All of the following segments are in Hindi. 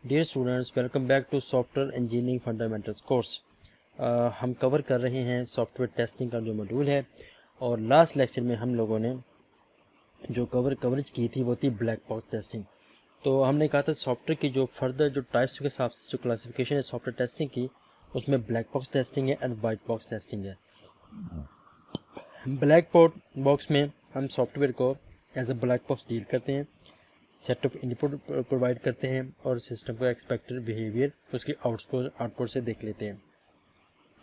Dear students, welcome back to software engineering fundamentals course. हम कवर कर रहे हैं सॉफ्टवेयर टेस्टिंग का जो मॉड्यूल है, और लास्ट लेक्चर में हम लोगों ने जो कवरेज की थी वो थी ब्लैक बॉक्स टेस्टिंग। तो हमने कहा था सॉफ्टवेयर की जो फर्दर जो टाइप्स के हिसाब से जो क्लासिफिकेशन है सॉफ्टवेयर टेस्टिंग की, उसमें ब्लैक बॉक्स टेस्टिंग है एंड वाइट बॉक्स टेस्टिंग है। ब्लैक बॉक्स में हम सॉफ्टवेयर को as a black box deal करते हैं, सेट ऑफ इनपुट प्रोवाइड करते हैं और सिस्टम का एक्सपेक्टेड बिहेवियर उसकी आउटपुट से देख लेते हैं,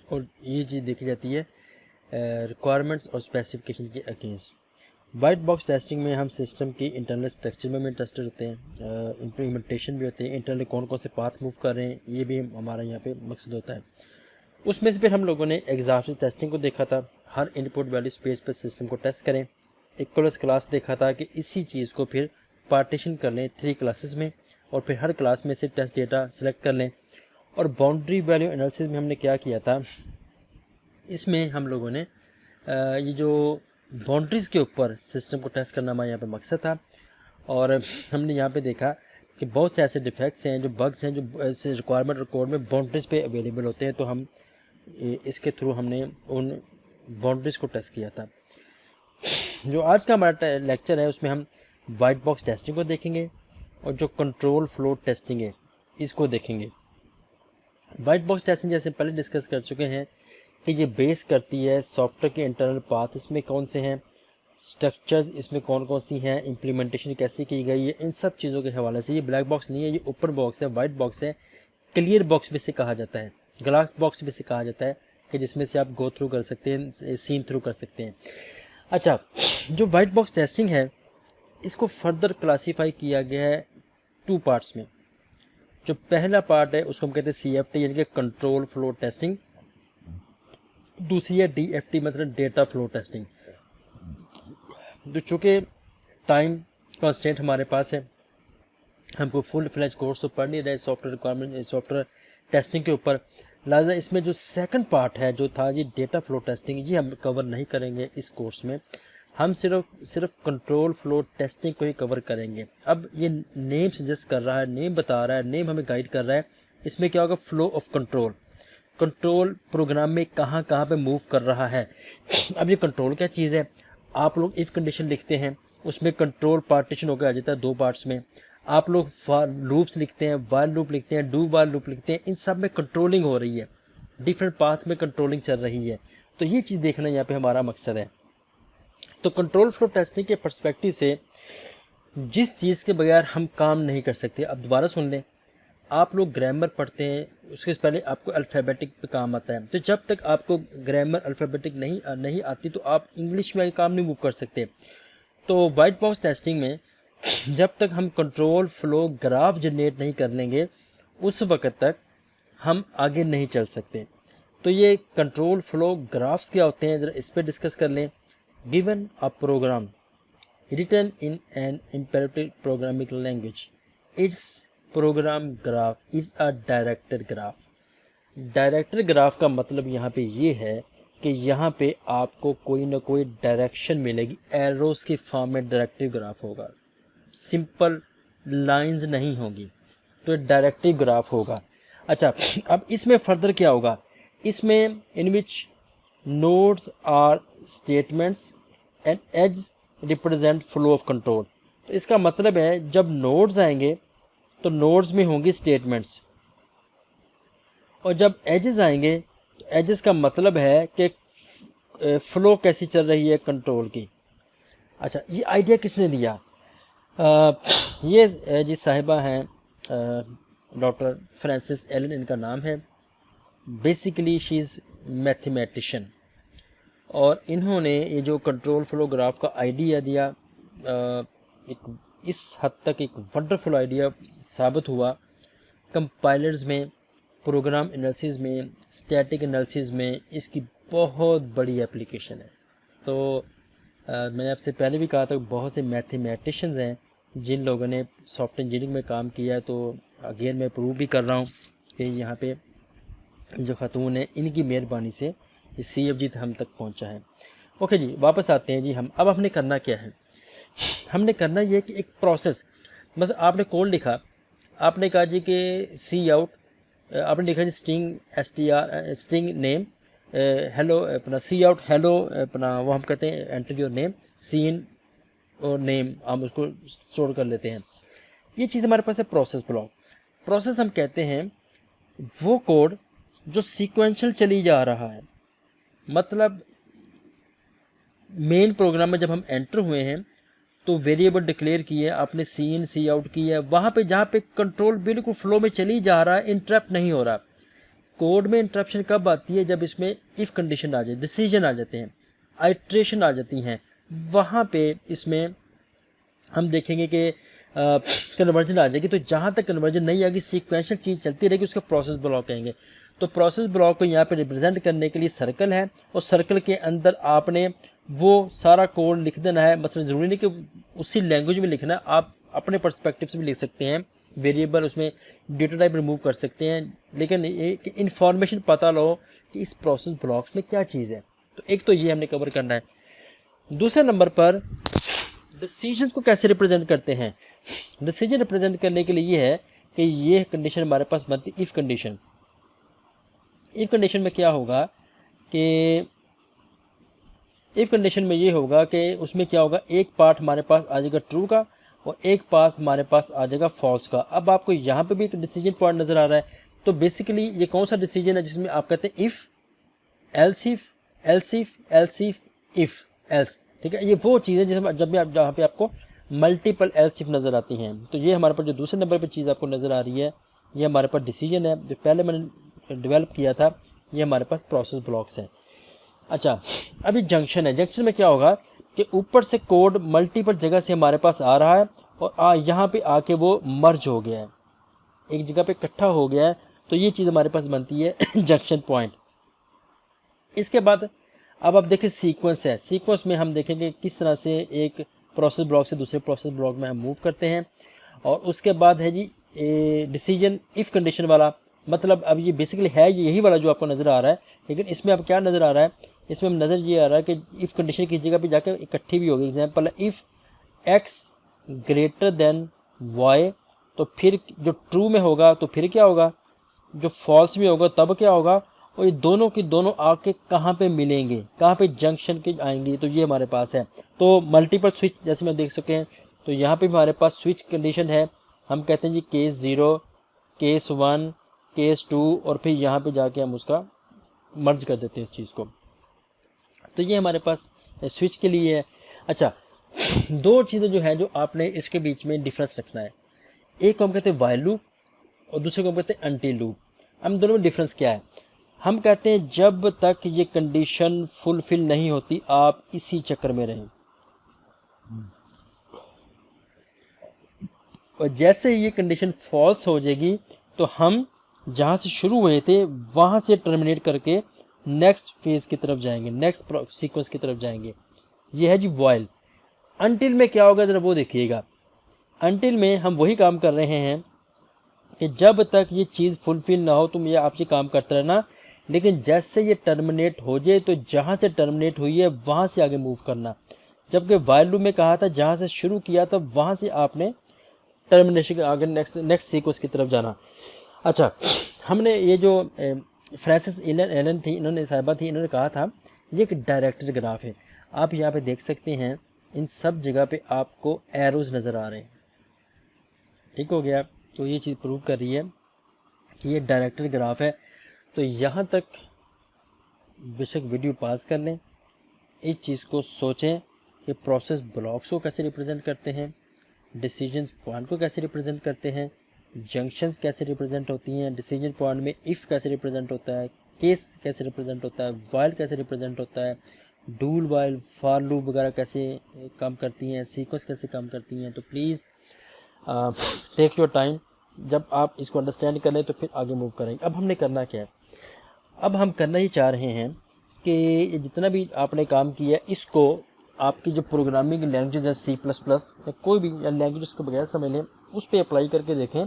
और ये चीज़ देखी जाती है रिक्वायरमेंट्स और स्पेसिफिकेशन के अगेंस्ट। वाइट बॉक्स टेस्टिंग में हम सिस्टम की इंटरनल स्ट्रक्चर में भी इंटरेस्टेड होते हैं, इम्प्लीमेंटेशन भी होते हैं, इंटरनल कौन कौन से पाथ मूव कर रहे हैं ये भी हमारा यहाँ पे मकसद होता है। उसमें से फिर हम लोगों ने एग्जॉस्टिव टेस्टिंग को देखा था, हर इनपुट वैल्यू स्पेस पर सिस्टम को टेस्ट करें। इक्वल्स क्लास देखा था कि इसी चीज़ को फिर पार्टीशन कर लें 3 क्लासेस में, और फिर हर क्लास में से टेस्ट डेटा सेलेक्ट कर लें। और बाउंड्री वैल्यू एनालिसिस में हमने क्या किया था, इसमें हम लोगों ने ये जो बाउंड्रीज़ के ऊपर सिस्टम को टेस्ट करना हमारा यहाँ पे मकसद था। और हमने यहाँ पे देखा कि बहुत से ऐसे डिफेक्ट्स हैं, जो बग्स हैं, जो ऐसे रिक्वायरमेंट और कोड में बाउंड्रीज़ पे अवेलेबल होते हैं, तो हम इसके थ्रू हमने उन बाउंड्रीज़ को टेस्ट किया था। जो आज का हमारा लेक्चर है उसमें हम वाइट बॉक्स टेस्टिंग को देखेंगे और जो कंट्रोल फ्लो टेस्टिंग है इसको देखेंगे। वाइट बॉक्स टेस्टिंग जैसे पहले डिस्कस कर चुके हैं कि ये बेस करती है सॉफ्टवेयर के इंटरनल पाथ, इसमें कौन से हैं, स्ट्रक्चर्स इसमें कौन कौन सी हैं, इम्प्लीमेंटेशन कैसे की गई है, इन सब चीज़ों के हवाले से। ये ब्लैक बॉक्स नहीं है, ये ओपन बॉक्स है, वाइट बॉक्स है, क्लियर बॉक्स भी से कहा जाता है, ग्लास बॉक्स भी से कहा जाता है, कि जिसमें से आप गो थ्रू कर सकते हैं, सीन थ्रू कर सकते हैं। अच्छा, जो वाइट बॉक्स टेस्टिंग है इसको फर्दर क्लासीफाई किया गया है 2 पार्ट्स में। जो पहला पार्ट है उसको हम कहते हैं CFT यानी कि कंट्रोल फ्लो टेस्टिंग, दूसरी है DFT मतलब डेटा फ्लो टेस्टिंग। तो चूँकि टाइम कॉन्स्टेंट हमारे पास है, हमको फुल फ्लैज कोर्स तो पढ़ नहीं रहे सॉफ्टवेयर रिक्वायरमेंट सॉफ्टवेयर टेस्टिंग के ऊपर, लिहाजा इसमें जो सेकंड पार्ट है जो था ये डेटा फ्लो टेस्टिंग, ये हम कवर नहीं करेंगे इस कोर्स में। हम सिर्फ कंट्रोल फ्लो टेस्टिंग को ही कवर करेंगे। अब ये नेम सजेस्ट कर रहा है, नेम बता रहा है, नेम हमें गाइड कर रहा है, इसमें क्या होगा, flow of control, control program में कहाँ कहाँ पे मूव कर रहा है। अब ये कंट्रोल क्या चीज़ है, आप लोग इफ़ कंडीशन लिखते हैं उसमें कंट्रोल पार्टीशन होकर आ जाता है 2 पार्ट्स में। आप लोग लूप्स लिखते हैं, वाइल लूप लिखते हैं, डू वाइल लूप लिखते हैं, इन सब में कंट्रोलिंग हो रही है, डिफरेंट पाथ में कंट्रोलिंग चल रही है। तो ये चीज़ देखना यहाँ पे हमारा मकसद है। तो कंट्रोल फ्लो टेस्टिंग के पर्सपेक्टिव से जिस चीज़ के बगैर हम काम नहीं कर सकते, अब दोबारा सुन लें, आप लोग ग्रामर पढ़ते हैं उसके पहले आपको अल्फ़ाबेटिक पे काम आता है, तो जब तक आपको ग्रामर अल्फ़ाबेटिक नहीं आती तो आप इंग्लिश में काम नहीं मूव कर सकते। तो वाइट बॉक्स टेस्टिंग में जब तक हम कंट्रोल फ्लो ग्राफ जनरेट नहीं कर लेंगे उस वक्त तक हम आगे नहीं चल सकते। तो ये कंट्रोल फ्लो ग्राफ्स क्या होते हैं ज़रा इस पर डिस्कस कर लें। Given a program written in an imperative programming language, its program graph is a directed graph। Director graph का मतलब यहाँ पे ये है कि यहाँ पे आपको कोई ना कोई डायरेक्शन मिलेगी, एरोस के फॉर्म में डायरेक्टिव ग्राफ होगा, सिंपल लाइंस नहीं होगी, तो डायरेक्टिव ग्राफ होगा। अच्छा, अब इसमें फर्दर क्या होगा, इसमें in which nodes are statements and edge represent flow of control. तो इसका मतलब है जब नोड्स आएंगे तो नोड्स में होंगी स्टेटमेंट्स, और जब एजेस आएंगे तो एजेस का मतलब है कि फ्लो कैसी चल रही है कंट्रोल की। अच्छा, ये आइडिया किसने दिया, ये जी साहिबा हैं डॉक्टर फ्रांसिस एलन इनका नाम है। बेसिकली शी इज़ मैथमेटिशियन, और इन्होंने ये जो कंट्रोल फ्लो ग्राफ का आइडिया दिया, एक इस हद तक एक वंडरफुल आइडिया साबित हुआ। कंपाइलर्स में, प्रोग्राम एनालिसिस में, स्टैटिक एनालिसिस में इसकी बहुत बड़ी एप्लीकेशन है। तो मैंने आपसे पहले भी कहा था बहुत से मैथमेटिशियंस हैं जिन लोगों ने सॉफ्टवेयर इंजीनियरिंग में काम किया है। तो अगेन मैं प्रूव भी कर रहा हूँ कि यहाँ पे जो खातून है इनकी मेहरबानी से ये CFG हम तक पहुंचा है। ओके जी, वापस आते हैं जी। अब हमने करना क्या है, हमने करना ये कि एक प्रोसेस, बस आपने कोड लिखा, आपने कहा जी कि सी आउट, आपने लिखा जी string str string name hello अपना सी आउट हेलो अपना वो हम कहते हैं enter your name, C in और नेम हम उसको स्टोर कर लेते हैं। ये चीज़ हमारे पास है प्रोसेस ब्लॉक। प्रोसेस हम कहते हैं वो कोड जो सीक्वेंशियल चली जा रहा है, मतलब मेन प्रोग्राम में जब हम एंटर हुए हैं तो वेरिएबल डिक्लेयर किए, आपने सी इन सी आउट किया, वहाँ पे जहाँ पे कंट्रोल बिल्कुल फ्लो में चली जा रहा है, इंटरप्ट नहीं हो रहा। कोड में इंटरप्शन कब आती है? जब इसमें इफ़ कंडीशन आ जाए, डिसीजन आ जाते हैं, आइट्रेशन आ जाती हैं, वहाँ पे इसमें हम देखेंगे कि कन्वर्जन आ जाएगी। तो जहाँ तक कन्वर्जन नहीं आएगी, सीक्वेंशियल चीज़ चलती रहेगी, उसको प्रोसेस ब्लॉक कहेंगे। तो प्रोसेस ब्लॉक को यहाँ पे रिप्रेजेंट करने के लिए सर्कल है, और सर्कल के अंदर आपने वो सारा कोड लिख देना है। मतलब ज़रूरी नहीं कि उसी लैंग्वेज में लिखना है, आप अपने पर्सपेक्टिव से भी लिख सकते हैं, वेरिएबल उसमें डेटा टाइप रिमूव कर सकते हैं, लेकिन एक इन्फॉर्मेशन पता लो कि इस प्रोसेस ब्लॉक्स में क्या चीज़ है। तो एक तो ये हमने कवर करना है। दूसरे नंबर पर डिसीजन को कैसे रिप्रेजेंट करते हैं। डिसीजन रिप्रेजेंट करने के लिए ये है कि ये कंडीशन हमारे पास बनती इफ़ कंडीशन। इफ़ कंडीशन में क्या होगा कि इफ़ कंडीशन में ये होगा कि उसमें क्या होगा, एक पार्ट हमारे पास आ जाएगा ट्रू का और एक पार्ट हमारे पास आ जाएगा फॉल्स का। अब आपको यहाँ पे भी एक डिसीजन पॉइंट नज़र आ रहा है। तो बेसिकली ये कौन सा डिसीजन है जिसमें आप कहते हैं if else if else if else if if else, ठीक है। ये वो चीज़ है जिसमें जब भी आप जहाँ पे आपको मल्टीपल एल्स इफ नज़र आती हैं। तो ये हमारे पास जो दूसरे नंबर पर चीज़ आपको नज़र आ रही है, ये हमारे पास डिसीजन है। जो पहले मैंने डेवलप किया था, ये हमारे पास प्रोसेस ब्लॉक्स हैं। अच्छा, अभी जंक्शन है। जंक्शन में क्या होगा कि ऊपर से कोड मल्टीपल जगह से हमारे पास आ रहा है और यहाँ पे आके वो मर्ज हो गया है, एक जगह पे इकट्ठा हो गया है। तो ये चीज़ हमारे पास बनती है जंक्शन पॉइंट। इसके बाद अब आप देखिए सीक्वेंस है। सीक्वेंस में हम देखेंगे किस तरह से एक प्रोसेस ब्लॉक से दूसरे प्रोसेस ब्लॉक में हम मूव करते हैं। और उसके बाद है जी डिसीजन इफ़ कंडीशन वाला। मतलब अब ये बेसिकली है यही वाला जो आपको नज़र आ रहा है, लेकिन इसमें अब क्या नज़र आ रहा है, इसमें नज़र ये आ रहा है कि इफ़ कंडीशन किस जगह पे जाकर इकट्ठी भी होगी। एग्जांपल है if x greater than y, तो फिर जो ट्रू में होगा तो फिर क्या होगा, जो फॉल्स में होगा तब क्या होगा, और ये दोनों की दोनों आके कहाँ पे मिलेंगे, कहाँ पे जंक्शन के आएंगे। तो ये हमारे पास है। तो मल्टीपल स्विच जैसे मैं देख सकें, तो यहाँ पे हमारे पास स्विच कंडीशन है। हम कहते हैं जी केस 0, केस 1, केस 2, और फिर यहाँ पे जाके हम उसका मर्ज कर देते हैं इस चीज़ को। तो ये हमारे पास स्विच के लिए है। अच्छा, दो चीज़ें जो है जो आपने इसके बीच में डिफरेंस रखना है। एक को हम कहते हैं व्हाइल लूप और दूसरे को हम कहते हैं अनटिल लूप। हम दोनों में डिफरेंस क्या है? हम कहते हैं जब तक ये कंडीशन फुलफिल नहीं होती आप इसी चक्कर में रहें, और जैसे ये कंडीशन फॉल्स हो जाएगी तो हम जहाँ से शुरू हुए थे वहाँ से टर्मिनेट करके नेक्स्ट फेज की तरफ जाएंगे, नेक्स्ट सीक्वेंस की तरफ जाएंगे। ये है जी व्हाइल। अनटिल में क्या होगा ज़रा वो देखिएगा। अनटिल में हम वही काम कर रहे हैं कि जब तक ये चीज़ फुलफिल ना हो तुम ये आप ये काम करते रहना, लेकिन जैसे ये टर्मिनेट हो जाए तो जहाँ से टर्मिनेट हुई है वहाँ से आगे मूव करना। जबकि व्हाइल लूप में कहा था जहाँ से शुरू किया था वहाँ से आपने टर्मिनेशन के आगे नेक्स्ट सीक्वेंस की तरफ जाना। अच्छा, हमने ये जो फ्रांसिस एलन थी, इन्होंने साहिबा थी, इन्होंने कहा था ये एक डायरेक्टर ग्राफ है। आप यहाँ पे देख सकते हैं इन सब जगह पे आपको एरोज नज़र आ रहे हैं। ठीक हो गया। तो ये चीज़ प्रूव कर रही है कि ये डायरेक्टर ग्राफ है। तो यहाँ तक बेशक वीडियो पास कर लें, इस चीज़ को सोचें कि प्रोसेस ब्लॉक्स को कैसे रिप्रेजेंट करते हैं, डिसीजन पॉइंट को कैसे रिप्रेजेंट करते हैं, जंक्शंस कैसे रिप्रेजेंट होती हैं, डिसीजन पॉइंट में इफ़ कैसे रिप्रेजेंट होता है, केस कैसे रिप्रेजेंट होता है, वाइल कैसे रिप्रेजेंट होता है, डूल वाइल फॉर लूप वगैरह कैसे काम करती हैं, सीक्वेंस कैसे काम करती हैं। तो प्लीज़ टेक योर टाइम। जब आप इसको अंडरस्टैंड कर लें तो फिर आगे मूव करेंगे। अब हमने करना क्या है? अब हम करना ही चाह रहे हैं कि जितना भी आपने काम किया है इसको आपकी जो प्रोग्रामिंग लैंग्वेज है C++ या कोई भी लैंग्वेज उसको बगैर समझ लें, उस पर अप्लाई करके देखें।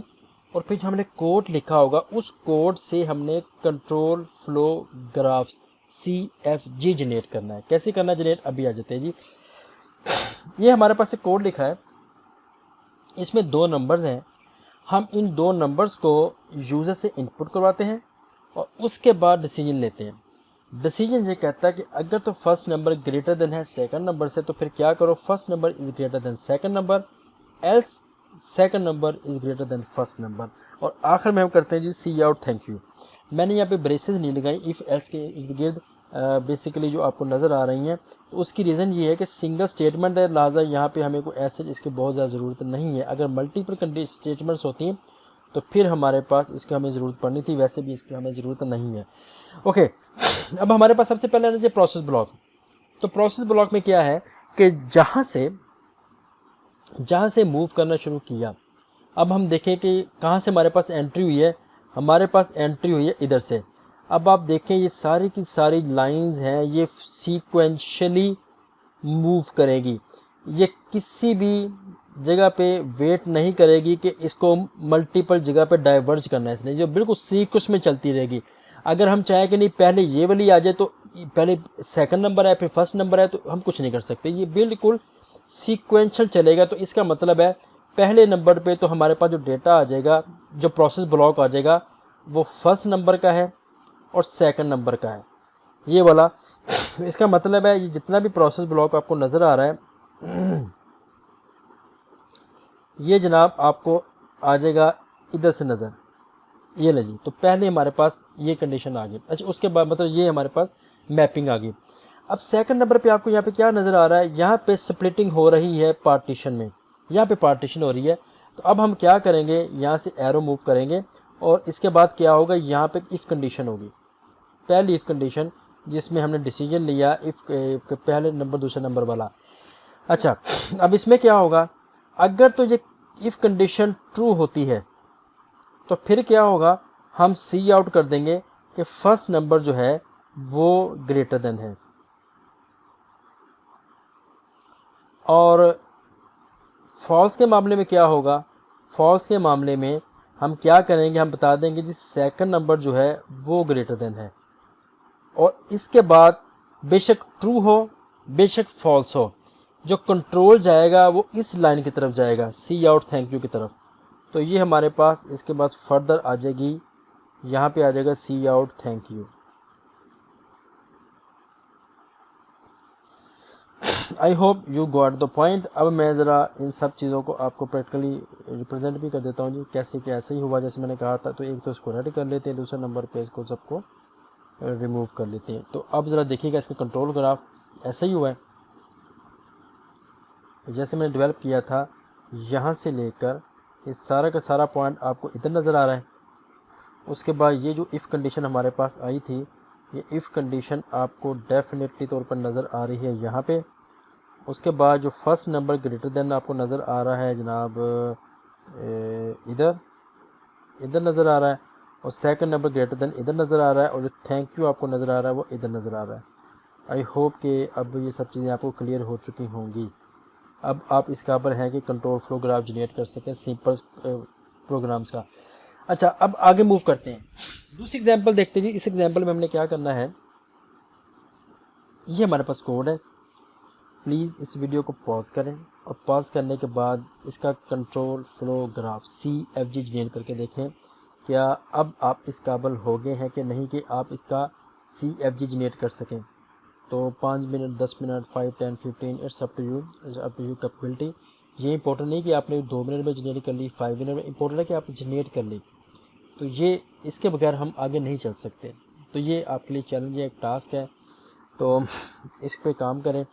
और फिर जो हमने कोड लिखा होगा उस कोड से हमने control flow graphs CFG generate करना है। कैसे करना जनरेट, अभी आ जाते हैं जी। ये हमारे पास एक कोड लिखा है, इसमें 2 नंबर्स हैं। हम इन दो नंबर्स को यूज़र से इनपुट करवाते हैं और उसके बाद डिसीजन लेते हैं। डिसीजन ये कहता है कि अगर तो फर्स्ट नंबर ग्रेटर देन है सेकंड नंबर से, तो फिर क्या करो, first number is greater than second number, else second number is greater than first number. और आखिर में हम करते हैं जी सी आउट थैंक यू। मैंने यहाँ पे ब्रेसेस नहीं लगाई इफ़ एल्स के इर्द गिर्द बेसिकली जो आपको नज़र आ रही हैं, तो उसकी रीज़न ये है कि सिंगल स्टेटमेंट है, लिहाजा यहाँ पे हमें कोई ऐसे इसकी बहुत ज़्यादा ज़रूरत नहीं है। अगर मल्टीपल स्टेटमेंट्स होती हैं तो फिर हमारे पास इसकी हमें ज़रूरत पड़नी थी, वैसे भी इसकी हमें ज़रूरत नहीं है। ओके, अब हमारे पास सबसे पहले है प्रोसेस ब्लॉक। तो प्रोसेस ब्लॉक में क्या है कि जहाँ से मूव करना शुरू किया, अब हम देखें कि कहाँ से हमारे पास एंट्री हुई है। हमारे पास एंट्री हुई है इधर से। अब आप देखें ये सारी की सारी लाइंस हैं, ये सीक्वेंशियली मूव करेगी, ये किसी भी जगह पे वेट नहीं करेगी कि इसको मल्टीपल जगह पे डाइवर्ज करना है इसने, जो बिल्कुल सीक्वेंस में चलती रहेगी। अगर हम चाहें कि नहीं पहले ये वाली आ जाए तो पहले सेकंड नंबर है फिर फर्स्ट नंबर है, तो हम कुछ नहीं कर सकते, ये बिल्कुल सीक्वेंशियल चलेगा। तो इसका मतलब है पहले नंबर पे तो हमारे पास जो डेटा आ जाएगा, जो प्रोसेस ब्लॉक आ जाएगा, वो फर्स्ट नंबर का है और सेकंड नंबर का है, ये वाला। इसका मतलब है ये जितना भी प्रोसेस ब्लॉक आपको नज़र आ रहा है, ये जनाब आपको आ जाएगा इधर से नज़र, ये ले जी। तो पहले हमारे पास ये कंडीशन आ गई। अच्छा, उसके बाद मतलब ये हमारे पास मैपिंग आ गई। अब सेकंड नंबर पे आपको यहाँ पे क्या नज़र आ रहा है, यहाँ पे स्प्लिटिंग हो रही है पार्टीशन में, यहाँ पे पार्टीशन हो रही है। तो अब हम क्या करेंगे, यहाँ से एरो मूव करेंगे और इसके बाद क्या होगा, यहाँ पे इफ़ कंडीशन होगी, पहली इफ़ कंडीशन जिसमें हमने डिसीजन लिया इफ़ पहले नंबर दूसरे नंबर वाला। अच्छा, अब इसमें क्या होगा, अगर तो ये इफ़ कंडीशन ट्रू होती है तो फिर क्या होगा, हम सी आउट कर देंगे कि फर्स्ट नंबर जो है वो ग्रेटर देन है। और फॉल्स के मामले में क्या होगा, फॉल्स के मामले में हम क्या करेंगे, हम बता देंगे जी सेकंड नंबर जो है वो ग्रेटर देन है। और इसके बाद बेशक ट्रू हो बेशक फॉल्स हो, जो कंट्रोल जाएगा वो इस लाइन की तरफ जाएगा, सी आउट थैंक यू की तरफ। तो ये हमारे पास इसके बाद फर्दर आ जाएगी, यहाँ पे आ जाएगा C out thank you. I hope you got the point. अब मैं ज़रा इन सब चीज़ों को आपको प्रैक्टिकली रिप्रेजेंट भी कर देता हूँ जी, कैसे कैसे ही हुआ जैसे मैंने कहा था। तो एक तो इसको रेडी कर लेते हैं, दूसरे नंबर पे इसको सबको रिमूव कर लेते हैं। तो अब ज़रा देखिएगा इसका कंट्रोल ग्राफ ऐसा ही हुआ है। तो जैसे मैंने डेवलप किया था, यहाँ से लेकर इस सारा का सारा पॉइंट आपको इधर नज़र आ रहा है। उसके बाद ये जो इफ़ कंडीशन हमारे पास आई थी, ये इफ़ कंडीशन आपको डेफिनेटली तौर पर नज़र आ रही है यहाँ पे। उसके बाद जो फर्स्ट नंबर ग्रेटर देन आपको नज़र आ रहा है जनाब इधर नज़र आ रहा है, और सेकंड नंबर ग्रेटर देन इधर नज़र आ रहा है, और जो थैंक यू आपको नज़र आ रहा है वो इधर नज़र आ रहा है। आई होप कि अब ये सब चीज़ें आपको क्लियर हो चुकी होंगी। अब आप इस काबिल हैं कि कंट्रोल फ्लो ग्राफ जनरेट कर सकें सिंपल प्रोग्राम्स का। अच्छा, अब आगे मूव करते हैं, दूसरी एग्जांपल देखते हैं जी। इस एग्जांपल में हमने क्या करना है, ये हमारे पास कोड है। प्लीज़ इस वीडियो को पॉज करें और पॉज करने के बाद इसका control flow graph CFG generate करके देखें क्या अब आप इस काबिल हो गए हैं कि नहीं कि आप इसका CFG जनरेट कर सकें। तो 5 minute 10 minute 5 10 15 it's up to you capability. ये इंपॉर्टेंट नहीं कि आपने 2 मिनट में जनरेट कर ली, 5 मिनट में, इंपॉर्टेंट है कि आपने जनरेट कर ली। तो ये इसके बगैर हम आगे नहीं चल सकते। तो ये आपके लिए चैलेंज है, एक टास्क है, तो इस पर काम करें।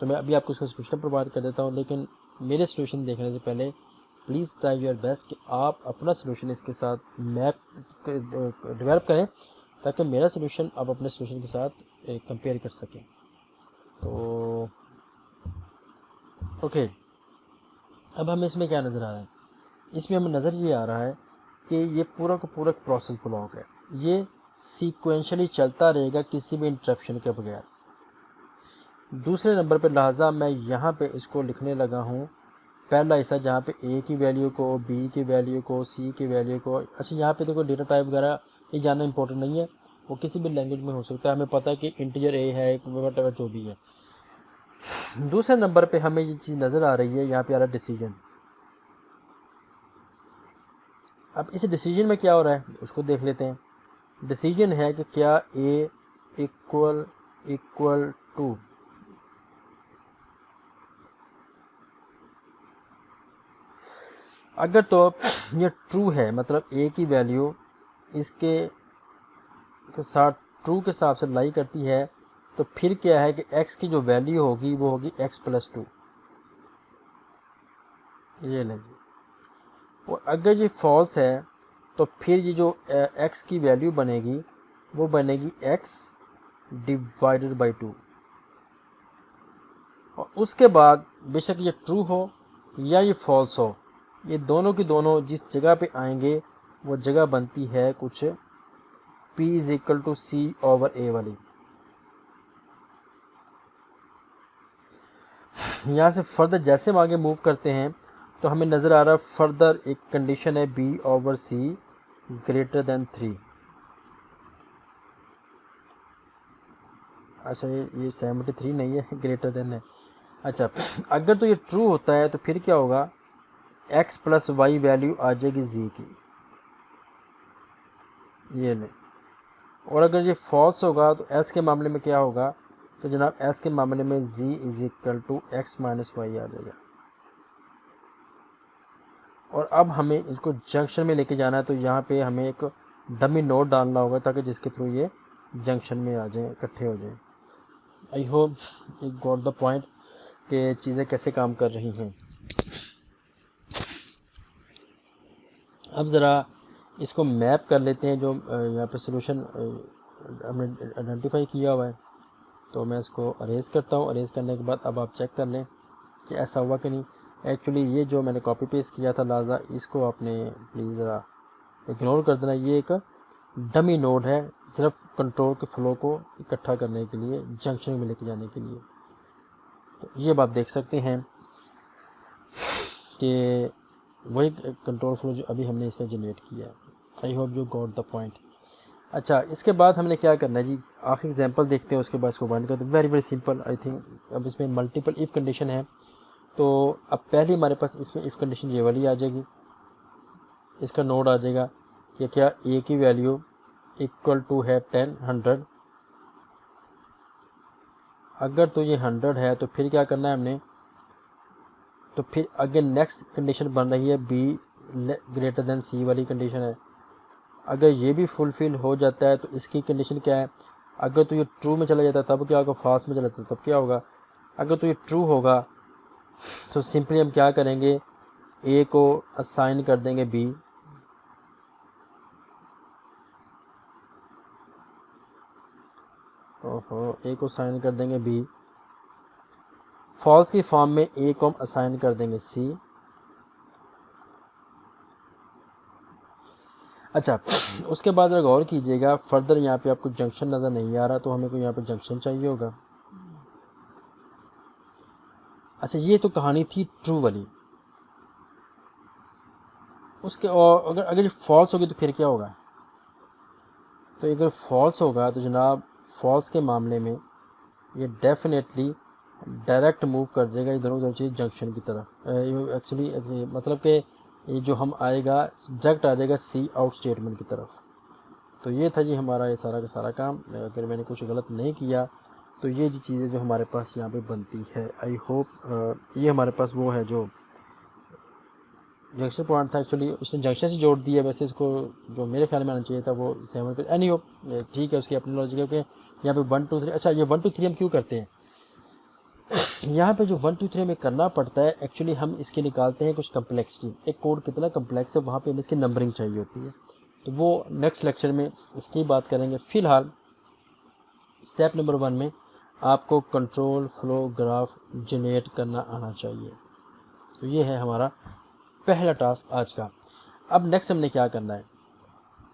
तो मैं अभी आपको इसका सोल्यूशन प्रोवाइड कर देता हूँ, लेकिन मेरे सोल्यूशन देखने से पहले प्लीज़ ट्राई योर बेस्ट कि आप अपना सोल्यूशन इसके साथ मैप डेवलप करें, ताकि मेरा सोल्यूशन आप अपने सोल्यूशन के साथ कंपेयर कर सकें। तो ओके, अब हमें इसमें क्या नज़र आ रहा है, इसमें हमें नज़र ये आ रहा है कि ये पूरा का पूरा प्रोसेस ब्लॉक है, ये सीक्वेंशली चलता रहेगा किसी भी इंटरप्शन के बगैर। दूसरे नंबर पे लिहाजा मैं यहाँ पे इसको लिखने लगा हूँ पहला हिस्सा, जहाँ पे A की वैल्यू को, B की वैल्यू को, C की वैल्यू को। अच्छा, यहाँ पे देखो डेटा टाइप वगैरह ये जानना इंपॉर्टेंट नहीं है, वो किसी भी लैंग्वेज में हो सकता है, हमें पता है कि इंटीजर A है, वट जो भी है। दूसरे नंबर पे हमें ये चीज़ नज़र आ रही है, यहाँ पे आ रहा है डिसीजन। अब इस डिसीजन में क्या हो रहा है उसको देख लेते हैं। डिसीजन है कि क्या ए इक्वल टू, अगर तो ये ट्रू है मतलब ए की वैल्यू इसके के साथ ट्रू के हिसाब से लाई करती है, तो फिर क्या है कि x की जो वैल्यू होगी वो होगी x+2, ये लेंगे। और अगर ये फॉल्स है तो फिर ये जो x की वैल्यू बनेगी वो बनेगी x/2। और उसके बाद बेशक ये ट्रू हो या ये फॉल्स हो, ये दोनों की दोनों जिस जगह पे आएंगे वो जगह बनती है कुछ p = c/a वाली। यहाँ से फर्दर जैसे हम आगे मूव करते हैं तो हमें नज़र आ रहा है फर्दर एक कंडीशन है b/c > 3। अच्छा ये 73 नहीं है, ग्रेटर देन है। अच्छा अगर तो ये ट्रू होता है तो फिर क्या होगा, x+y वैल्यू आ जाएगी z की, ये ले। और अगर ये फॉल्स होगा तो एल्स के मामले में क्या होगा, तो जनाब एल्स के मामले में z = x-y आ जाएगा। और अब हमें इसको जंक्शन में लेके जाना है, तो यहाँ पे हमें एक डमी नोड डालना होगा ताकि जिसके थ्रू ये जंक्शन में आ जाए, इकट्ठे हो जाए। आई hope you got the point कि चीज़ें कैसे काम कर रही हैं। अब ज़रा इसको मैप कर लेते हैं, जो यहाँ पे सोल्यूशन हमने आइडेंटिफाई किया हुआ है। तो मैं इसको अरेज करता हूँ। अरेज करने के बाद अब आप चेक कर लें कि ऐसा हुआ कि नहीं। एक्चुअली ये जो मैंने कॉपी पेस्ट किया था लाजा, इसको आपने प्लीज़ ज़रा इग्नोर कर देना। ये एक डमी नोड है सिर्फ कंट्रोल के फ्लो को इकट्ठा करने के लिए, जंक्शन में लेके जाने के लिए। तो ये आप देख सकते हैं कि वही कंट्रोल फ्लो जो अभी हमने इसमें जनरेट किया है। आई hope you got the point. अच्छा इसके बाद हमने क्या करना है जी, आखिरी एग्जांपल देखते हैं, उसके बाद इसको बंद करते हैं। Very very simple. I think अब इसमें मल्टीपल इफ़ कंडीशन है, तो अब पहले हमारे पास इसमें इफ़ कंडीशन ये वाली आ जाएगी। इसका नोड आ जाएगा कि क्या ए की वैल्यू इक्वल टू है 100। अगर तो ये 100 है तो फिर क्या करना है हमने, तो फिर अगेन नेक्स्ट कंडीशन बन रही है b > c वाली कंडीशन है। अगर ये भी फुलफिल हो जाता है तो इसकी कंडीशन क्या है, अगर तो ये ट्रू में चला जाता है तब क्या होगा, फॉल्स में चला जाता है तब क्या होगा। अगर तो ये ट्रू होगा तो सिंपली हम क्या करेंगे, a को असाइन कर देंगे b, a को असाइन कर देंगे b, फॉल्स की फॉर्म में a को हम असाइन कर देंगे c। अच्छा उसके बाद अगर गौर कीजिएगा फर्दर यहाँ पे आपको जंक्शन नज़र नहीं आ रहा, तो हमें को यहाँ पे जंक्शन चाहिए होगा। अच्छा ये तो कहानी थी ट्रू वाली। उसके और अगर ये फॉल्स होगी तो फिर क्या होगा, तो अगर फॉल्स होगा तो जनाब फॉल्स के मामले में ये डेफिनेटली डायरेक्ट मूव कर जाएगा इधर उधर चीज़ जंक्शन की तरफ। एक्चुअली मतलब कि ये जो हम आएगा डायरेक्ट आ जाएगा सी आउट स्टेटमेंट की तरफ। तो ये था जी हमारा ये सारा का सारा काम। अगर मैंने कुछ गलत नहीं किया तो ये जी चीज़ें जो हमारे पास यहाँ पे बनती है। आई होप ये हमारे पास वो है जो जंक्शन पॉइंट था। एक्चुअली उसने जंक्शन से जोड़ दिया, वैसे इसको जो मेरे ख्याल में आना चाहिए था वो 7 पर। एनी होप ठीक है, उसकी अपनी लॉजिक है। क्योंकि यहाँ पे 1 2 3, अच्छा ये 1 2 3 हम क्यों करते हैं, यहाँ पे जो 1 2 3 हमें करना पड़ता है, एक्चुअली हम इसके निकालते हैं कुछ कम्प्लेक्सिटी। एक कोड कितना कम्प्लेक्स है वहाँ पे हमें इसकी नंबरिंग चाहिए होती है, तो वो नेक्स्ट लेक्चर में इसकी बात करेंगे। फ़िलहाल स्टेप नंबर 1 में आपको कंट्रोल फ्लो ग्राफ जनरेट करना आना चाहिए। तो ये है हमारा पहला टास्क आज का। अब नेक्स्ट हमने क्या करना है,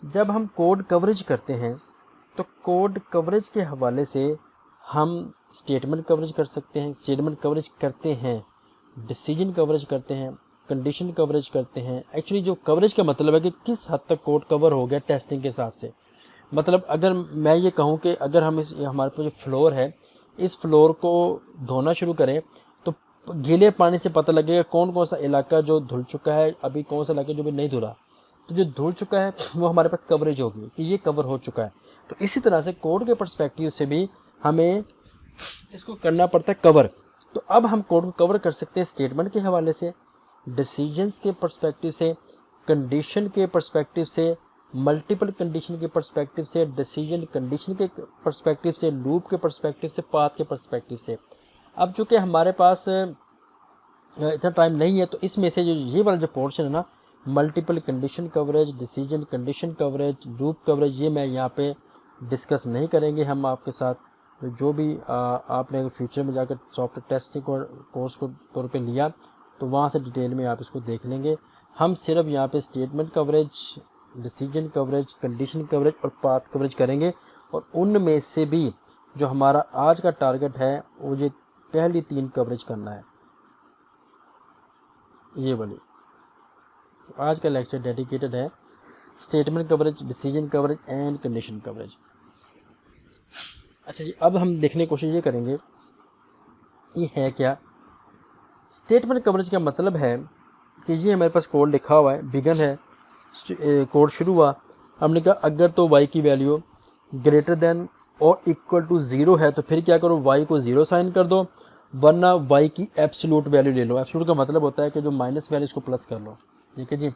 जब हम कोड कवरेज करते हैं तो कोड कवरेज के हवाले से हम स्टेटमेंट कवरेज कर सकते हैं, स्टेटमेंट कवरेज करते हैं, डिसीजन कवरेज करते हैं, कंडीशन कवरेज करते हैं। एक्चुअली जो कवरेज का मतलब है कि किस हद तक कोड कवर हो गया टेस्टिंग के हिसाब से। मतलब अगर मैं ये कहूँ कि अगर हम हमारे पास जो फ्लोर है, इस फ्लोर को धोना शुरू करें तो गीले पानी से पता लगेगा कौन कौन सा इलाका जो धुल चुका है, अभी कौन सा इलाका जो भी नहीं धुला। तो जो धुल चुका है वो हमारे पास कवरेज होगी कि ये कवर हो चुका है। तो इसी तरह से कोड के पर्सपेक्टिव से भी हमें इसको करना पड़ता है कवर। तो अब हम कोड को कवर कर सकते हैं स्टेटमेंट के हवाले से, डिसीजंस के पर्सपेक्टिव से, कंडीशन के पर्सपेक्टिव से, मल्टीपल कंडीशन के पर्सपेक्टिव से, डिसीजन कंडीशन के पर्सपेक्टिव से, लूप के पर्सपेक्टिव से, पाथ के पर्सपेक्टिव से। अब चूँकि हमारे पास इतना टाइम नहीं है तो इसमें से जो ये वाला जो पोर्शन है ना, multiple condition coverage, decision condition coverage, loop coverage, ये मैं यहाँ पे डिस्कस नहीं करेंगे हम आपके साथ। तो जो भी आपने फ्यूचर में जाकर सॉफ्टवेयर टेस्टिंग कोर्स को तौर पे लिया तो वहाँ से डिटेल में आप इसको देख लेंगे। हम सिर्फ यहाँ पे statement coverage, decision coverage, condition coverage और पाथ कवरेज करेंगे। और उनमें से भी जो हमारा आज का टारगेट है वो ये पहली 3 कवरेज करना है, ये वाली। तो आज का लेक्चर डेडिकेटेड है statement coverage, decision coverage and condition coverage. अच्छा जी, अब हम देखने की कोशिश ये करेंगे ये है क्या। स्टेटमेंट कवरेज का मतलब है कि ये हमारे पास कोड लिखा हुआ है, बिगन है, कोड शुरू हुआ, हमने कहा अगर तो y की वैल्यू ग्रेटर देन और इक्वल टू 0 है तो फिर क्या करो, y को 0 साइन कर दो, वरना y की एब्सोल्यूट वैल्यू ले लो। एब्सोल्यूट का मतलब होता है कि जो माइनस वैल्यू इसको प्लस कर लो, ठीक है जी।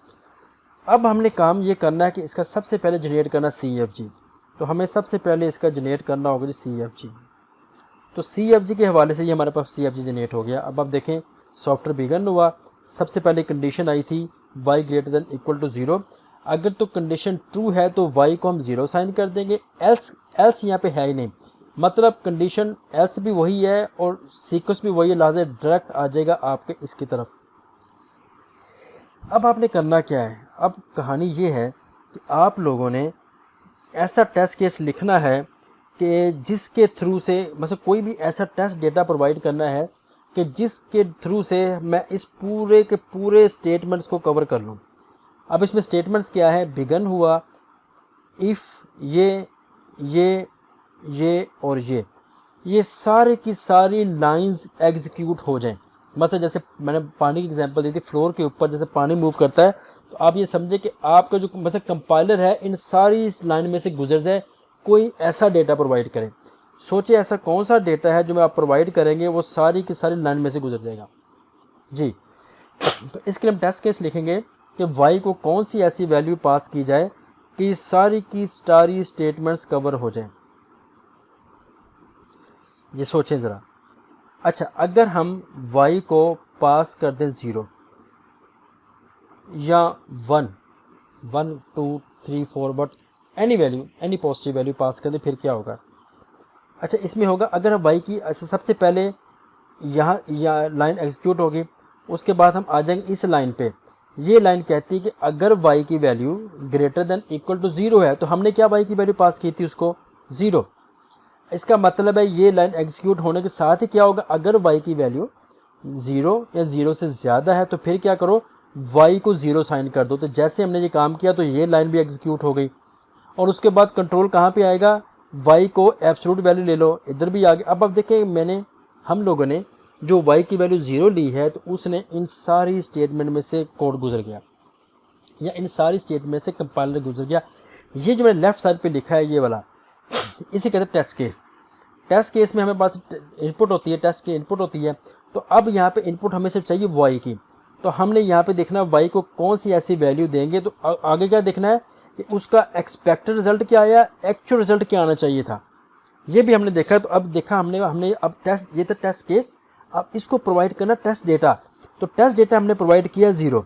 अब हमने काम ये करना है कि इसका सबसे पहले जनरेट करना CFG। तो हमें सबसे पहले इसका जनरेट करना होगा जी CFG। तो CFG के हवाले से ये हमारे पास CFG जनरेट हो गया। अब आप देखें सॉफ्टवेयर बिगन हुआ, सबसे पहले कंडीशन आई थी y greater than equal to 0। अगर तो कंडीशन ट्रू है तो y को हम 0 साइन कर देंगे, एल्स यहाँ पे है ही नहीं, मतलब कंडीशन एल्स भी वही है और सीक्वेंस भी वही है, लिहाजा डायरेक्ट आ जाएगा आपके इसकी तरफ। अब आपने करना क्या है, अब कहानी ये है कि आप लोगों ने ऐसा टेस्ट केस लिखना है कि जिसके थ्रू से मतलब कोई भी ऐसा टेस्ट डेटा प्रोवाइड करना है कि जिसके थ्रू से मैं इस पूरे के पूरे स्टेटमेंट्स को कवर कर लूँ। अब इसमें स्टेटमेंट्स क्या है, बिगन हुआ, इफ़, ये और ये सारे की सारी लाइंस एग्जीक्यूट हो जाएं। मतलब जैसे मैंने पानी की एग्जांपल दी थी, फ्लोर के ऊपर जैसे पानी मूव करता है तो आप ये समझे कि आपका जो मतलब कंपाइलर है इन सारी इस लाइन में से गुजर जाए, कोई ऐसा डेटा प्रोवाइड करे। सोचिए ऐसा कौन सा डेटा है जो मैं आप प्रोवाइड करेंगे वो सारी की सारी लाइन में से गुजर जाएगा जी। तो इसके लिए हम टेस्ट केस लिखेंगे कि y को कौन सी ऐसी वैल्यू पास की जाए कि सारी की सारी स्टेटमेंट्स कवर हो जाएं। ये सोचें ज़रा। अच्छा, अगर हम y को पास कर दें 0 या 1, 1 2 3 4 but any value, any positive value pass कर दें, फिर क्या होगा। अच्छा, इसमें होगा अगर y की, अच्छा सबसे पहले यहाँ लाइन एग्जीक्यूट होगी, उसके बाद हम आ जाएंगे इस लाइन पे। ये लाइन कहती है कि अगर y की value greater than equal to 0 है तो हमने क्या y की वैल्यू पास की थी उसको 0। इसका मतलब है ये लाइन एग्जीक्यूट होने के साथ ही क्या होगा, अगर y की वैल्यू 0 या 0 से ज़्यादा है तो फिर क्या करो, y को 0 साइन कर दो। तो जैसे हमने ये काम किया तो ये लाइन भी एग्जीक्यूट हो गई। और उसके बाद कंट्रोल कहाँ पे आएगा, y को एब्सोल्यूट वैल्यू ले लो, इधर भी आ गया। अब देखें हम लोगों ने जो y की वैल्यू 0 ली है तो उसने इन सारी स्टेटमेंट में से कोड गुजर गया या इन सारी स्टेटमेंट में से कंपाइलर गुजर गया। ये जो मैंने लेफ्ट साइड पे लिखा है ये वाला, इसे कहते हैं टेस्ट केस। टेस्ट केस में हमें पास इनपुट होती है, टेस्ट की इनपुट होती है। तो अब यहाँ पे इनपुट हमें सिर्फ चाहिए y की, तो हमने यहाँ पे देखना y को कौन सी ऐसी वैल्यू देंगे। तो आगे क्या देखना है कि उसका एक्सपेक्टेड रिजल्ट क्या आया, एक्चुअल रिजल्ट क्या आना चाहिए था, ये भी हमने देखा। तो अब देखा हमने अब टेस्ट, ये था टेस्ट केस। अब इसको प्रोवाइड करना टेस्ट डेटा। तो टेस्ट डेटा हमने प्रोवाइड किया 0।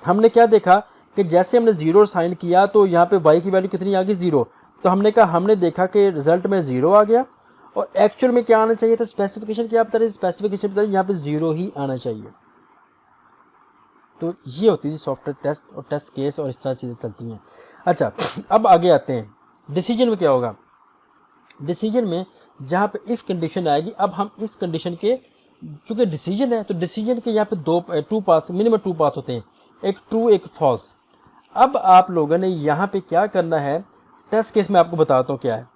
हमने क्या देखा कि जैसे हमने 0 साइन किया तो यहाँ पे y की वैल्यू कितनी आ गई, 0। तो हमने देखा कि रिजल्ट में 0 आ गया और एक्चुअल में क्या आना चाहिए था, स्पेसिफिकेशन क्या बता रही, स्पेसिफिकेशन बता रही यहाँ पे 0 ही आना चाहिए। तो ये होती थी सॉफ्टवेयर टेस्ट और टेस्ट केस और इस तरह चीज़ें चलती हैं। अच्छा, अब आगे आते हैं डिसीजन में क्या होगा। डिसीजन में जहाँ पे इफ़ कंडीशन आएगी, अब हम इफ़ कंडीशन के, चूँकि डिसीजन है तो डिसीजन के यहाँ पे टू पाथ, मिनिमम 2 पाथ होते हैं, एक ट्रू एक फॉल्स। अब आप लोगों ने यहाँ पे क्या करना है, टेस्ट केस में आपको बताता हूँ क्या है।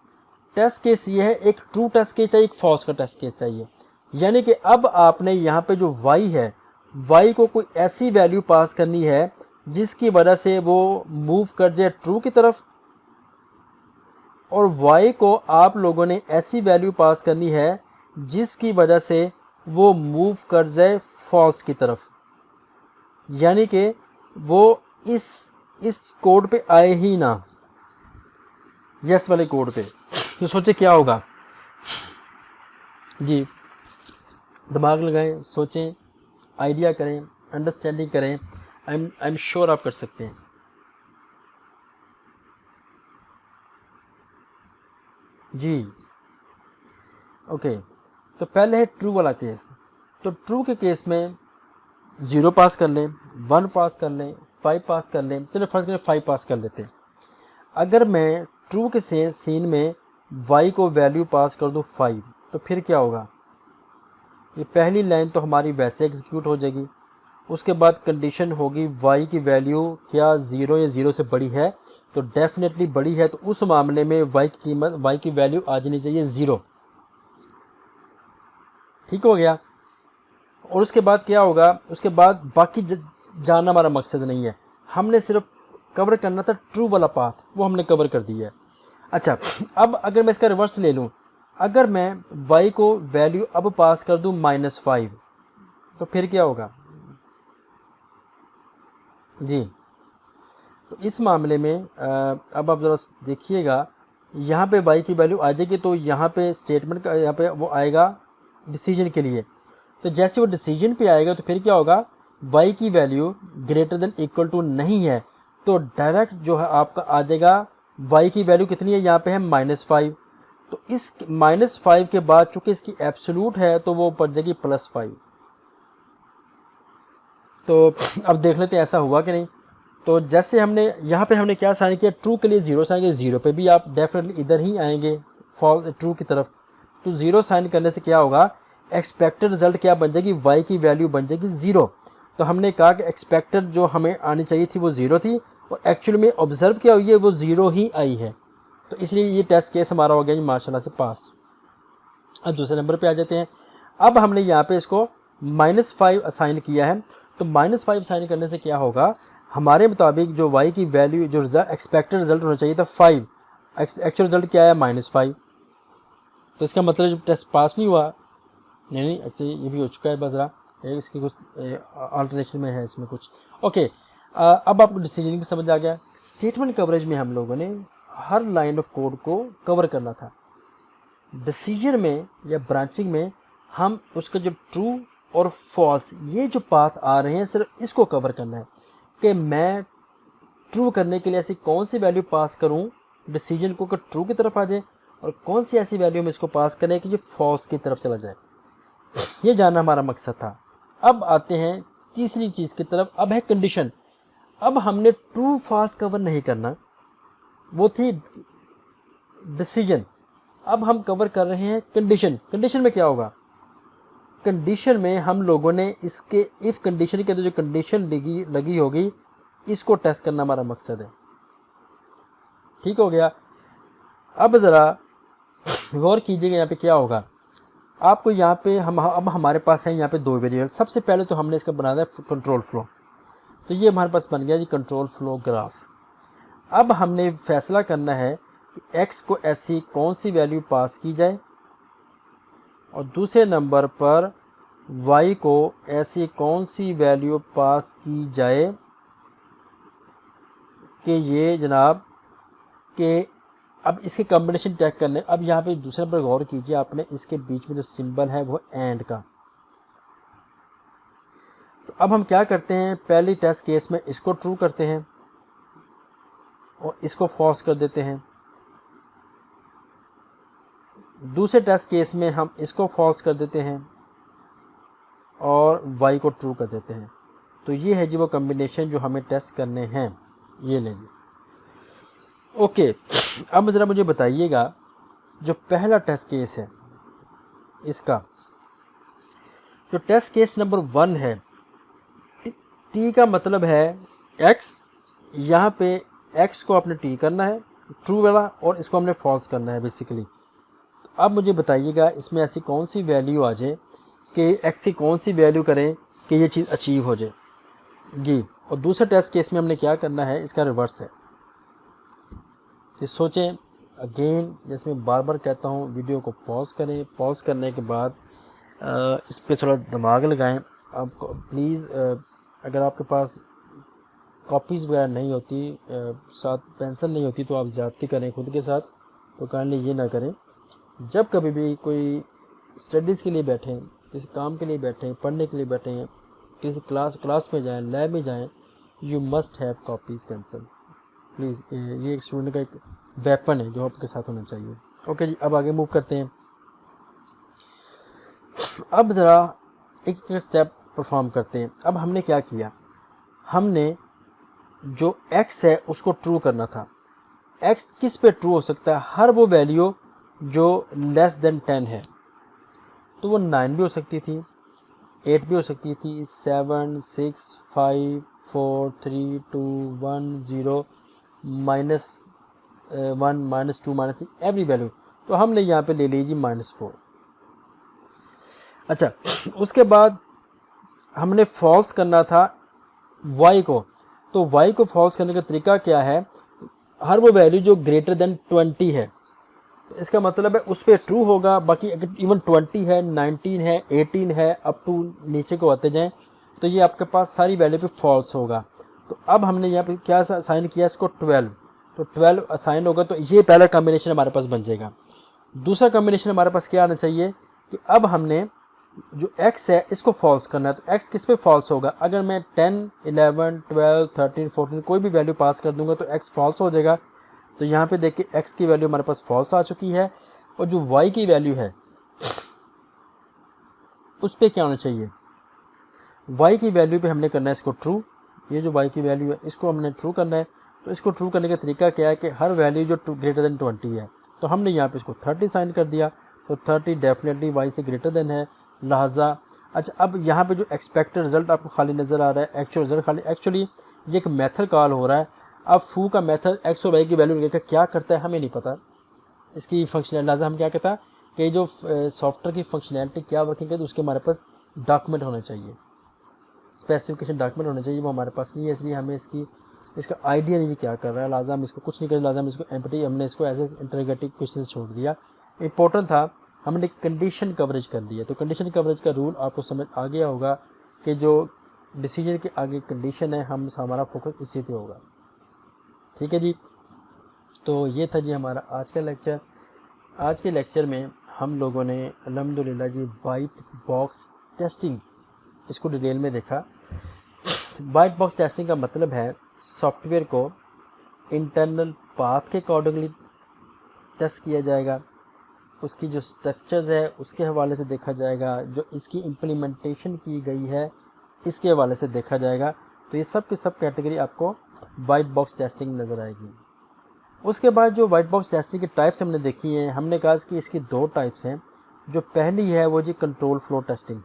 टेस्ट केस ये है, एक ट्रू टेस्ट केस चाहिए, एक फॉल्स का टेस्ट केस चाहिए। यानी कि अब आपने यहाँ पे जो y है, y को कोई ऐसी वैल्यू पास करनी है जिसकी वजह से वो मूव कर जाए ट्रू की तरफ, और y को आप लोगों ने ऐसी वैल्यू पास करनी है जिसकी वजह से वो मूव कर जाए फॉल्स की तरफ, यानी कि वो इस कोड पे आए ही ना, यस वाले कोड पे। तो सोचे क्या होगा जी, दिमाग लगाएं, सोचें, आइडिया करें, अंडरस्टैंडिंग करें। आई एम श्योर आप कर सकते हैं। जी ओके, तो पहले है ट्रू वाला केस। तो ट्रू के केस में 0 पास कर लें, 1 पास कर लें, 5 पास कर लें। चलो फर्स्ट करें 5 पास कर लेते हैं। अगर मैं ट्रू के सीन में y को वैल्यू पास कर दूं 5, तो फिर क्या होगा? ये पहली लाइन तो हमारी वैसे एग्जीक्यूट हो जाएगी। उसके बाद कंडीशन होगी y की वैल्यू क्या 0 या 0 से बड़ी है, तो डेफिनेटली बड़ी है, तो उस मामले में y की कीमत, y की वैल्यू आ जानी चाहिए 0। ठीक हो गया। और उसके बाद क्या होगा? उसके बाद बाकी जानना हमारा मकसद नहीं है, हमने सिर्फ कवर करना था ट्रू वाला पाथ, वो हमने कवर कर दिया है। अच्छा, अब अगर मैं इसका रिवर्स ले लूँ, अगर मैं y को वैल्यू अब पास कर दूँ -5, तो फिर क्या होगा जी? तो इस मामले में अब आप ज़रा देखिएगा, यहाँ पे y की वैल्यू आ जाएगी, तो यहाँ पे स्टेटमेंट का यहाँ पे वो आएगा डिसीजन के लिए। तो जैसे वो डिसीजन पे आएगा तो फिर क्या होगा? y की value greater than equal to नहीं है, तो डायरेक्ट जो है आपका आ जाएगा y की वैल्यू कितनी है, यहाँ पे है -5। तो इस -5 के बाद चूंकि इसकी एब्सोल्यूट है तो वो पड़ जाएगी +5। तो अब देख लेते हैं ऐसा हुआ कि नहीं। तो जैसे हमने यहाँ पे हमने क्या साइन किया, ट्रू के लिए 0 साइन किया, 0 पे भी आप डेफिनेटली इधर ही आएंगे फॉल्स ट्रू की तरफ। तो 0 साइन करने से क्या होगा? एक्सपेक्टेड रिजल्ट क्या बन जाएगी? y की वैल्यू बन जाएगी 0। तो हमने कहा कि एक्सपेक्टेड जो हमें आनी चाहिए थी वो 0 थी, और एक्चुअल में ऑब्जर्व क्या हुई है, वो 0 ही आई है। तो इसलिए ये टेस्ट केस हमारा हो गया जी माशाल्लाह से पास। अब दूसरे नंबर पे आ जाते हैं। अब हमने यहाँ पे इसको -5 असाइन किया है, तो -5 असाइन करने से क्या होगा? हमारे मुताबिक जो y की वैल्यू, जो एक्सपेक्टेड रिजल्ट होना चाहिए था 5, एक्चुअल रिजल्ट क्या है -5। तो इसका मतलब जब टेस्ट पास नहीं हुआ, नहीं एक्चुअली ये भी हो चुका है, बस रहा इसकी कुछ अल्टरनेशन में है इसमें कुछ। ओके, अब आपको डिसीजन भी समझ आ गया। स्टेटमेंट कवरेज में हम लोगों ने हर लाइन ऑफ कोड को कवर करना था। डिसीजन में या ब्रांचिंग में हम उसका जो ट्रू और फॉल्स ये जो पाथ आ रहे हैं, सिर्फ इसको कवर करना है कि मैं ट्रू करने के लिए ऐसी कौन सी वैल्यू पास करूं डिसीजन को कि ट्रू की तरफ आ जाए, और कौन सी ऐसी वैल्यू में इसको पास करें कि ये फॉल्स की तरफ चला जाए। ये जानना हमारा मकसद था। अब आते हैं तीसरी चीज़ की तरफ, अब है कंडीशन। अब हमने ट्रू फॉल्स कवर नहीं करना, वो थी डिसीजन। अब हम कवर कर रहे हैं कंडीशन। कंडीशन में क्या होगा? कंडीशन में हम लोगों ने इसके इफ कंडीशन के अंदर जो कंडीशन लगी होगी, इसको टेस्ट करना हमारा मकसद है। ठीक हो गया। अब ज़रा गौर कीजिएगा यहाँ पे क्या होगा। आपको यहाँ पे अब हमारे पास है यहाँ पे 2 वेरिएबल। सबसे पहले तो हमने इसका बनाना है कंट्रोल फ्लो। तो ये हमारे पास बन गया जी कंट्रोल फ्लो ग्राफ। अब हमने फैसला करना है कि x को ऐसी कौन सी वैल्यू पास की जाए, और दूसरे नंबर पर y को ऐसी कौन सी वैल्यू पास की जाए कि ये जनाब कि अब इसके कॉम्बिनेशन चेक करने। अब यहाँ पे दूसरे नंबर गौर कीजिए आपने, इसके बीच में जो सिंबल है वो एंड का। तो अब हम क्या करते हैं, पहली टेस्ट केस में इसको ट्रू करते हैं और इसको फॉल्स कर देते हैं। दूसरे टेस्ट केस में हम इसको फॉल्स कर देते हैं और y को ट्रू कर देते हैं। तो ये है जी वो कॉम्बिनेशन जो हमें टेस्ट करने हैं। ये लेंगे। ओके, अब ज़रा मुझे बताइएगा जो पहला टेस्ट केस है इसका, जो टेस्ट केस नंबर 1 है, t का मतलब है x। यहाँ पे x को आपने t करना है ट्रू वाला, और इसको हमने फॉल्स करना है बेसिकली। अब मुझे बताइएगा इसमें ऐसी कौन सी वैल्यू आ जाए कि x की कौन सी वैल्यू करें कि ये चीज़ अचीव हो जाए। जी और दूसरे टेस्ट केस में हमने क्या करना है, इसका रिवर्स है। तो सोचें अगेन, जैसे मैं बार बार कहता हूँ, वीडियो को पॉज करें, पॉज करने के बाद इस पर थोड़ा दिमाग लगाएं। आपको प्लीज़ अगर आपके पास कॉपीज़ वगैरह नहीं होती, साथ पेंसिल नहीं होती, तो आप ज़्यादती करें खुद के साथ, तो काइंडली ये ना करें। जब कभी भी कोई स्टडीज़ के लिए बैठें, किसी काम के लिए बैठें, पढ़ने के लिए बैठें, किसी क्लास में जाएं, लैब में जाएं, you must have copies pencil please. ये एक स्टूडेंट का एक वेपन है जो आपके साथ होना चाहिए। ओके जी, अब आगे मूव करते हैं। अब ज़रा एक स्टेप परफॉर्म करते हैं। अब हमने क्या किया, हमने जो x है उसको ट्रू करना था। x किस पे ट्रू हो सकता है, हर वो वैल्यू जो लेस देन 10 है। तो वो 9 भी हो सकती थी, 8 भी हो सकती थी, 7 6 5 4 3 2 1 0 -1 -2 -3 एवरी वैल्यू। तो हमने यहाँ पे ले लीजिए -4। अच्छा, उसके बाद हमने फॉल्स करना था y को। तो y को फॉल्स करने का तरीका क्या है, हर वो वैल्यू जो ग्रेटर देन 20 है, इसका मतलब है उस पर ट्रू होगा। बाकी अगर इवन 20 है, 19 है, 18 है, अप टू नीचे को आते जाएं, तो ये आपके पास सारी वैल्यू पे फॉल्स होगा। तो अब हमने यहाँ पे क्या असाइन किया, इसको 12। तो 12 असाइन होगा, तो ये पहला कॉम्बिनेशन हमारे पास बन जाएगा। दूसरा कॉम्बिनेशन हमारे पास क्या आना चाहिए कि अब हमने जो x है इसको फॉल्स करना है। तो x किस पे फॉल्स होगा, अगर मैं 10 11 12 13 14 कोई भी वैल्यू पास कर दूंगा तो x फॉल्स हो जाएगा। तो यहाँ पे देखिए x की वैल्यू हमारे पास फॉल्स आ चुकी है, और जो y की वैल्यू है उस पर क्या होना चाहिए, y की वैल्यू पे हमने करना है इसको ट्रू। ये जो y की वैल्यू है इसको हमने ट्रू करना है। तो इसको ट्रू करने का तरीका क्या है कि हर वैल्यू जो ग्रेटर देन 20 है, तो हमने यहाँ पे इसको 30 साइन कर दिया। तो 30 डेफिनेटली y से ग्रेटर देन है, लिहाजा। अच्छा, अब यहाँ पे जो एक्सपेक्टेड रिजल्ट आपको खाली नज़र आ रहा है, एक्चुअल रिजल्ट खाली, एक्चुअली ये एक मेथड कॉल हो रहा है। अब फू का मेथड x और y की वैल्यू लेकर क्या करता है हमें नहीं पता, इसकी फंक्शनल, लिहाजा हम क्या कहता है कि जो सॉफ्टवेयर की फंक्शनैलिटी क्या वर्किंग है, तो उसके हमारे पास डॉक्यूमेंट होना चाहिए, स्पेसिफिकेशन डॉक्यूमेंट होना चाहिए। वो हमारे पास नहीं है, इसलिए हमें इसका आइडिया नहीं क्या कर रहा है, लिहाजा हम इसको कुछ नहीं कर, लिहाजा हम इसको एम्प्टी, हमने इसको एज ए इंटरोगेटिव क्वेश्चन छोड़ दिया। इंपॉर्टेंट था, हमने कंडीशन कवरेज कर दिया। तो कंडीशन कवरेज का रूल आपको समझ आ गया होगा कि जो डिसीजन के आगे कंडीशन है, हमारा फोकस इसी पे होगा। ठीक है जी, तो ये था जी हमारा आज का लेक्चर। आज के लेक्चर में हम लोगों ने अल्हम्दुलिल्लाह जी वाइट बॉक्स टेस्टिंग, इसको डिटेल में देखा। वाइट बॉक्स टेस्टिंग का मतलब है सॉफ्टवेयर को इंटरनल पाथ के अकॉर्डिंगली टेस्ट किया जाएगा, उसकी जो स्ट्रक्चर्स है उसके हवाले से देखा जाएगा, जो इसकी इम्प्लीमेंटेशन की गई है इसके हवाले से देखा जाएगा। तो ये सब की सब कैटेगरी आपको वाइट बॉक्स टेस्टिंग नज़र आएगी। उसके बाद जो वाइट बॉक्स टेस्टिंग की टाइप्स हमने देखी हैं, हमने कहा कि इसकी 2 टाइप्स हैं। जो पहली है वो जी कंट्रोल फ्लो टेस्टिंग।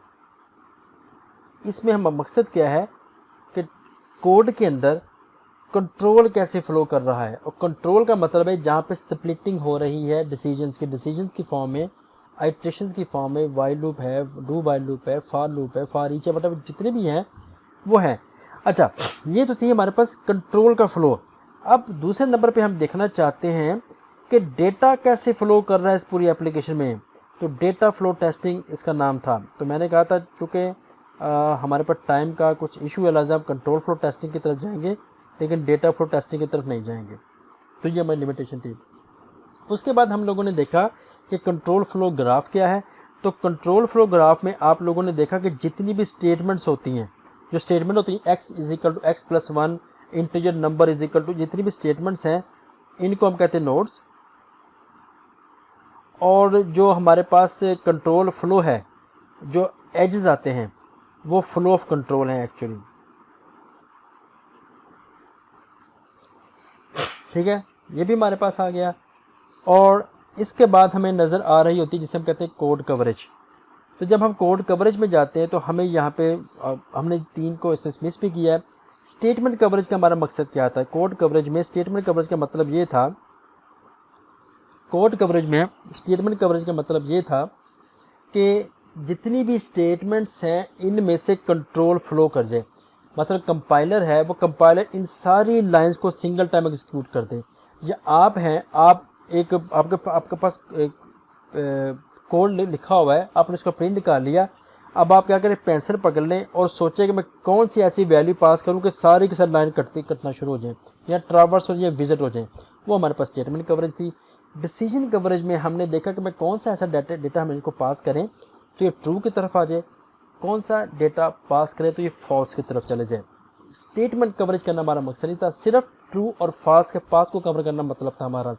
इसमें हम मकसद क्या है कि कोड के अंदर कंट्रोल कैसे फ्लो कर रहा है, और कंट्रोल का मतलब है जहाँ पे स्प्लिटिंग हो रही है डिसीजंस की फॉर्म में, आइट्रेशंस की फॉर्म में, वाइल लूप है, डू वाइल लूप है, फॉर ईच है, मतलब जितने भी हैं वो हैं। अच्छा, ये तो थी हमारे पास कंट्रोल का फ्लो। अब दूसरे नंबर पे हम देखना चाहते हैं कि डेटा कैसे फ्लो कर रहा है इस पूरी एप्लीकेशन में। तो डेटा फ्लो टेस्टिंग इसका नाम था। तो मैंने कहा था चूँकि हमारे पास टाइम का कुछ इशू है, लिहाजा हम कंट्रोल फ्लो टेस्टिंग की तरफ जाएंगे, लेकिन डेटा फ्लो टेस्टिंग की तरफ नहीं जाएंगे। तो ये हमारी लिमिटेशन थी। उसके बाद हम लोगों ने देखा कि कंट्रोल फ्लो ग्राफ क्या है। तो कंट्रोल फ्लो ग्राफ में आप लोगों ने देखा कि जितनी भी स्टेटमेंट्स होती हैं, जो स्टेटमेंट होती है x = x+1, इंटीजर नंबर = जितनी भी स्टेटमेंट्स हैं, इनको हम कहते हैं नोड्स। और जो हमारे पास कंट्रोल फ्लो है, जो एजेस आते हैं, वो फ्लो ऑफ कंट्रोल है एक्चुअली। ठीक है, ये भी हमारे पास आ गया। और इसके बाद हमें नज़र आ रही होती है जिसे हम कहते हैं कोड कवरेज। तो जब हम कोड कवरेज में जाते हैं तो हमें यहाँ पे हमने 3 को इसमें मिस भी किया है। स्टेटमेंट कवरेज का हमारा मकसद क्या था कोड कवरेज में? स्टेटमेंट कवरेज का मतलब ये था, स्टेटमेंट कवरेज का मतलब ये था कि जितनी भी स्टेटमेंट्स हैं इनमें से कंट्रोल फ्लो कर जाए। मतलब कंपाइलर है वो कंपाइलर इन सारी लाइंस को सिंगल टाइम एग्जीक्यूट कर दे। या आप हैं, आप एक आपके पास कोड लिखा हुआ है, आपने उसका प्रिंट निकाल लिया, अब आप क्या करें, पेंसिल पकड़ लें और सोचें कि मैं कौन सी ऐसी वैल्यू पास करूं कि सारी के साथ लाइन कटना शुरू हो जाए या ट्रावर्स हो जाए, विजिट हो जाए। वो हमारे पास स्टेटमेंट कवरेज थी। डिसीजन कवरेज में हमने देखा कि मैं कौन सा ऐसा डेटा हम इनको पास करें तो ये ट्रू की तरफ आ जाए, कौन सा डेटा पास करें तो ये फॉल्स की तरफ चले जाए। स्टेटमेंट कवरेज करना हमारा मकसद नहीं था, सिर्फ ट्रू और फॉल्स के पाथ को कवर करना मतलब था हमारा।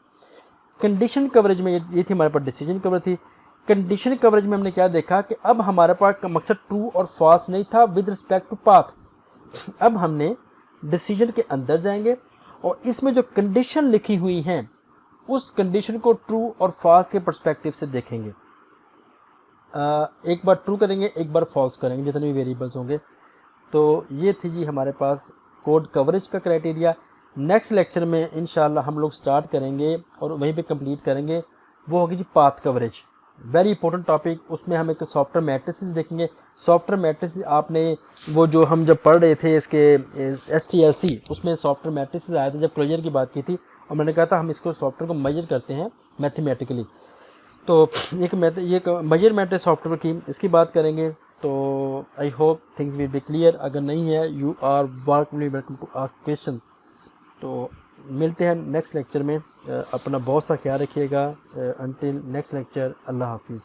कंडीशन कवरेज में ये थी हमारे पास डिसीजन कवरेज थी। कंडीशन कवरेज में हमने क्या देखा कि अब हमारे पास का मकसद ट्रू और फॉल्स नहीं था विद रिस्पेक्ट टू पाथ। अब हमने डिसीजन के अंदर जाएंगे और इसमें जो कंडीशन लिखी हुई हैं उस कंडीशन को ट्रू और फॉल्स के पर्सपेक्टिव से देखेंगे। एक बार ट्रू करेंगे, एक बार फॉल्स करेंगे, जितने भी वेरिएबल्स होंगे। तो ये थी जी हमारे पास कोड कवरेज का क्राइटेरिया। नेक्स्ट लेक्चर में इंशाल्लाह हम लोग स्टार्ट करेंगे और वहीं पे कंप्लीट करेंगे, वो होगी जी path coverage. Very important topic. उसमें हम एक सॉफ्टवेयर मैट्रिसेस देखेंगे। सॉफ्टवेयर मैट्रिसेस आपने वो जो हम जब पढ़ रहे थे इसके STLC, उसमें सॉफ्टवेयर मैट्रिसेस आए थे जब क्लोजर की बात की थी, और मैंने कहा था हम इसको सॉफ्टवेयर को मेजर करते हैं मैथमेटिकली। तो एक मेजरमेंट है सॉफ्टवेयर की, इसकी बात करेंगे। तो I hope things will be clear. अगर नहीं है, you are welcome to ask question. तो मिलते हैं नेक्स्ट लेक्चर में। अपना बहुत सा ख्याल रखिएगा। अंटिल नेक्स्ट लेक्चर, अल्लाह हाफिज़।